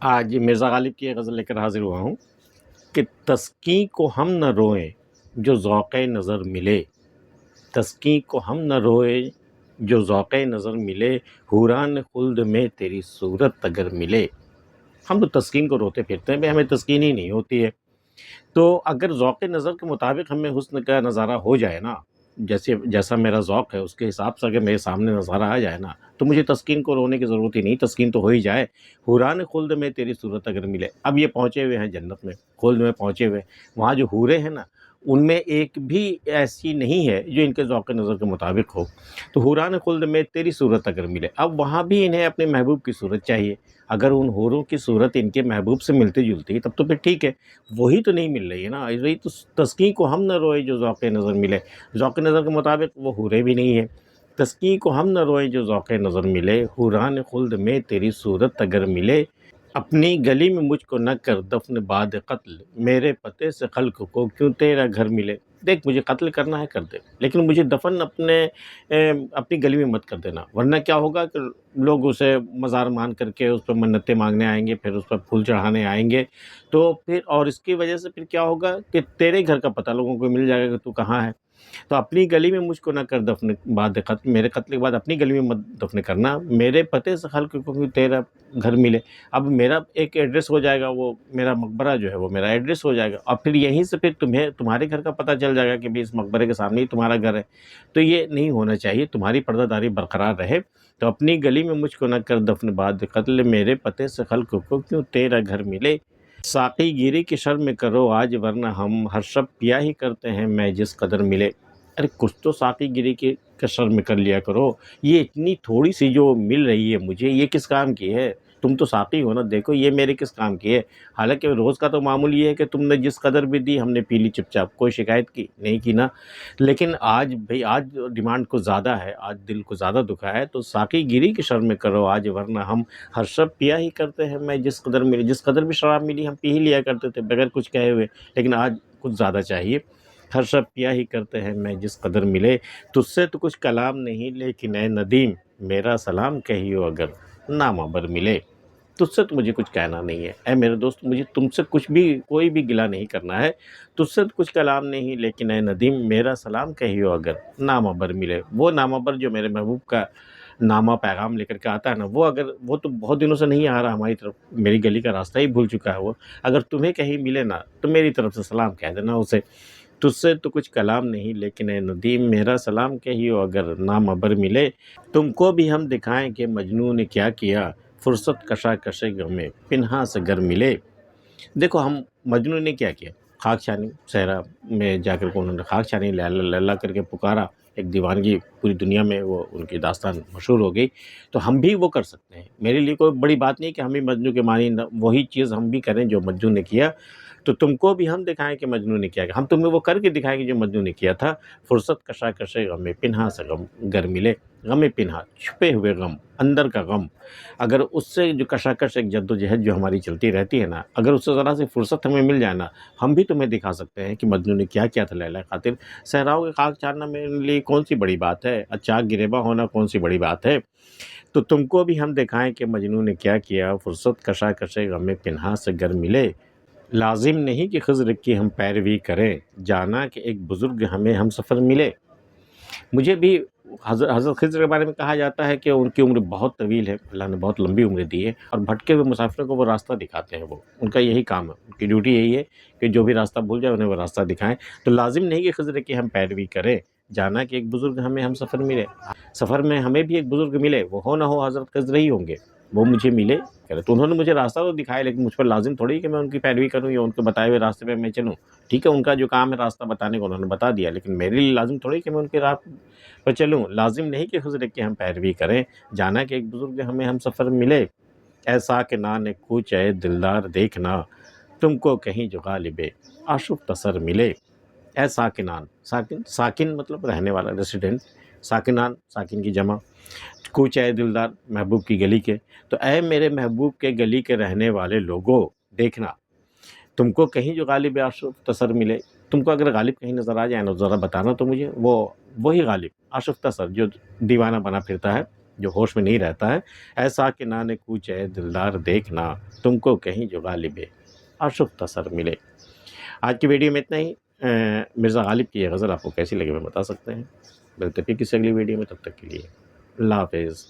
آج مرزا غالب کی ایک غزل لے کر حاضر ہوا ہوں کہ تسکین کو ہم نہ روئیں جو ذوق نظر ملے، تسکین کو ہم نہ روئیں جو ذوق نظر ملے، حوران خلد میں تیری صورت اگر ملے۔ ہم تو تسکین کو روتے پھرتے ہیں، ہمیں تسکین ہی نہیں ہوتی ہے۔ تو اگر ذوق نظر کے مطابق ہمیں حسن کا نظارہ ہو جائے نا، جیسا میرا ذوق ہے اس کے حساب سے اگر میرے سامنے نظارہ آ جائے نا، تو مجھے تسکین کو رونے کی ضرورت ہی نہیں، تسکین تو ہو ہی جائے۔ حوران خلد میں تیری صورت اگر ملے، اب یہ پہنچے ہوئے ہیں جنت میں، خلد میں پہنچے ہوئے، وہاں جو حوریں ہیں نا ان میں ایک بھی ایسی نہیں ہے جو ان کے ذوق نظر کے مطابق ہو۔ تو حوران خلد میں تیری صورت اگر ملے، اب وہاں بھی انہیں اپنے محبوب کی صورت چاہیے۔ اگر ان حوروں کی صورت ان کے محبوب سے ملتی جلتی تب تو پھر ٹھیک ہے، وہی تو نہیں مل رہی ہے نا، وہی تو تسکین کو ہم نہ روئے جو ذوق نظر ملے، ذوق نظر کے مطابق وہ حوریں بھی نہیں ہیں۔ تسکین کو ہم نہ روئیں جو ذوق نظر ملے، حوران خلد میں تیری صورت اگر ملے۔ اپنی گلی میں مجھ کو نہ کر دفن بعد قتل، میرے پتے سے خلق کو کیوں تیرا گھر ملے۔ دیکھ مجھے قتل کرنا ہے کر دے، لیکن مجھے دفن اپنی گلی میں مت کر دینا، ورنہ کیا ہوگا کہ لوگ اسے مزار مان کر کے اس پر منتیں مانگنے آئیں گے، پھر اس پر پھول چڑھانے آئیں گے، تو پھر اور اس کی وجہ سے پھر کیا ہوگا کہ تیرے گھر کا پتہ لوگوں کو مل جائے گا کہ تو کہاں ہے۔ تو اپنی گلی میں مجھ کو نہ کر دفن بعد قتل، میرے قتل کے بعد اپنی گلی میں مت دفن کرنا، میرے پتے سے خلق کو کیوں تیرا گھر ملے۔ اب میرا ایک ایڈریس ہو جائے گا، وہ میرا مقبرہ جو ہے وہ میرا ایڈریس ہو جائے گا، اور پھر یہیں سے پھر تمہارے گھر کا پتہ چل جائے گا کہ بھی اس مقبرے کے سامنے ہی تمہارا گھر ہے۔ تو یہ نہیں ہونا چاہیے، تمہاری پردہ داری برقرار رہے۔ تو اپنی گلی میں مجھ کو نہ کر دفن بعد قتل، میرے پتے سے خلق کو کیوں تیرا گھر ملے۔ ساقی گیری کی شرم کرو آج ورنہ ہم ہر شب پیا ہی کرتے ہیں میں جس قدر ملے۔ ارے کچھ تو ساقی گیری کی شرم کر لیا کرو، یہ اتنی تھوڑی سی جو مل رہی ہے مجھے، یہ کس کام کی ہے؟ تم تو ساقی ہو نا، دیکھو یہ میرے کس کام کی ہے؟ حالانکہ روز کا تو معمول یہ ہے کہ تم نے جس قدر بھی دی ہم نے پی لی چپ چاپ، کوئی شکایت کی نہیں کی نا۔ لیکن آج آج ڈیمانڈ کو زیادہ ہے، آج دل کو زیادہ دکھا ہے، تو ساقی گیری کی شرم کرو آج ورنہ ہم ہر شب پیا ہی کرتے ہیں میں جس قدر ملی۔ جس قدر بھی شراب ملی ہم پی ہی لیا کرتے تھے بغیر کچھ کہے ہوئے، لیکن آج کچھ زیادہ چاہیے۔ ہر شب پیا ہی کرتے ہیں میں جس قدر ملے، تجھ سے تو کچھ کلام نہیں لیکن اے ندیم میرا سلام کہیو اگر نامہ بر ملے۔ تجھ سے تو مجھے کچھ کہنا نہیں ہے اے میرے دوست، مجھے تم سے کچھ بھی کوئی بھی گلہ نہیں کرنا ہے، تجھ سے تو کچھ کلام نہیں لیکن اے ندیم میرا سلام کہیو اگر نامہ بر ملے۔ وہ نامہ بر جو میرے محبوب کا نامہ پیغام لے کر کے آتا ہے نا، وہ تو بہت دنوں سے نہیں آ رہا ہماری طرف، میری گلی کا راستہ ہی بھول چکا ہے وہ۔ اگر تمہیں کہیں ملے نا تو میری طرف سے سلام کہہ دینا اسے۔ تجھ سے تو کچھ کلام نہیں لیکن اے ندیم میرا سلام کہیو اگر نامہ بر ملے۔ تم کو بھی ہم دکھائیں کہ مجنوں نے کیا کیا، فرصت کشا کشے غمیں پنہا سے گر ملے۔ دیکھو ہم مجنوں نے کیا کیا، خاک چھانی صحرا میں جا کر کے انہوں نے خاک چھانی، لیلا لیلا کر کے پکارا، ایک دیوانگی پوری دنیا میں وہ ان کی داستان مشہور ہو گئی۔ تو ہم بھی وہ کر سکتے ہیں، میرے لیے کوئی بڑی بات نہیں کہ ہم بھی مجنوں کے معنی وہی چیز ہم بھی کریں جو مجنوں نے کیا۔ تو تم کو بھی ہم دکھائیں کہ مجنوں نے کیا کیا، ہم تمہیں وہ کر کے دکھائیں گے جو مجنوں نے کیا تھا۔ فرصت کشا کشے غم پنہا سے غم گر ملے، غم پنہا چھپے ہوئے غم، اندر کا غم، اگر اس سے جو کشاکش ایک جدوجہد جو ہماری چلتی رہتی ہے نا، اگر اس سے ذرا سی فرصت ہمیں مل جائے نا، ہم بھی تمہیں دکھا سکتے ہیں کہ مجنوں نے کیا کیا تھا لیلا خاطر۔ صحراؤں کے خاک چھاننا میرے لیے کون سی بڑی بات ہے، اچھا گریباں ہونا کون سی بڑی بات ہے۔ تو تم کو بھی ہم دکھائیں کہ مجنوں نے کیا کیا، فرصت کشا کشے غم پنہا سے گر ملے۔ لازم نہیں کہ خضر کی ہم پیروی کریں، جانا کہ ایک بزرگ ہمیں ہم سفر ملے۔ مجھے بھی حضرت خضر کے بارے میں کہا جاتا ہے کہ ان کی عمر بہت طویل ہے، اللہ نے بہت لمبی عمر دی ہے، اور بھٹکے ہوئے مسافروں کو وہ راستہ دکھاتے ہیں، وہ ان کا یہی کام ہے، ان کی ڈیوٹی یہی ہے کہ جو بھی راستہ بھول جائے انہیں وہ راستہ دکھائیں۔ تو لازم نہیں کہ خضر کی ہم پیروی کریں، جانا کہ ایک بزرگ ہمیں ہم سفر ملے۔ سفر میں ہمیں بھی ایک بزرگ ملے، وہ ہو نہ ہو حضرت خضر ہی ہوں گے، وہ مجھے ملے۔ تو انہوں نے مجھے راستہ تو دکھایا، لیکن مجھ پر لازم تھوڑی کہ میں ان کی پیروی کروں یا ان کے بتائے ہوئے راستے پہ میں چلوں۔ ٹھیک ہے ان کا جو کام ہے راستہ بتانے کو انہوں نے بتا دیا، لیکن میرے لیے لازم تھوڑی کہ میں ان کے راہ پر چلوں۔ لازم نہیں کہ خضر کی ہم پیروی کریں، جانا کہ ایک بزرگ ہمیں ہم سفر ملے۔ ایسا کہ نان کوچ اے دلدار دیکھنا، تم کو کہیں جو غالب آشوق تسر ملے۔ اے ساکنان، ساکن مطلب رہنے والا، ریسیڈنٹ، ساکنان ساکن کی جمع، کوچ اے دلدار محبوب کی گلی کے، تو اے میرے محبوب کے گلی کے رہنے والے لوگوں دیکھنا، تم کو کہیں جو غالب آشوق تسر ملے، تم کو اگر غالب کہیں نظر آ جائے نا ذرا بتانا تو مجھے، وہی غالب آشوق تسر جو دیوانہ بنا پھرتا ہے، جو ہوش میں نہیں رہتا ہے، ایسا کہ نانے کوچے دلدار دیکھنا، تم کو کہیں جو غالب آشفتہ سر ملے۔ آج کی ویڈیو میں اتنا ہی۔ مرزا غالب کی یہ غزل آپ کو کیسی لگی میں بتا سکتے ہیں۔ ملتے پھر کسی اگلی ویڈیو میں، تب تک کے لیے اللہ حافظ۔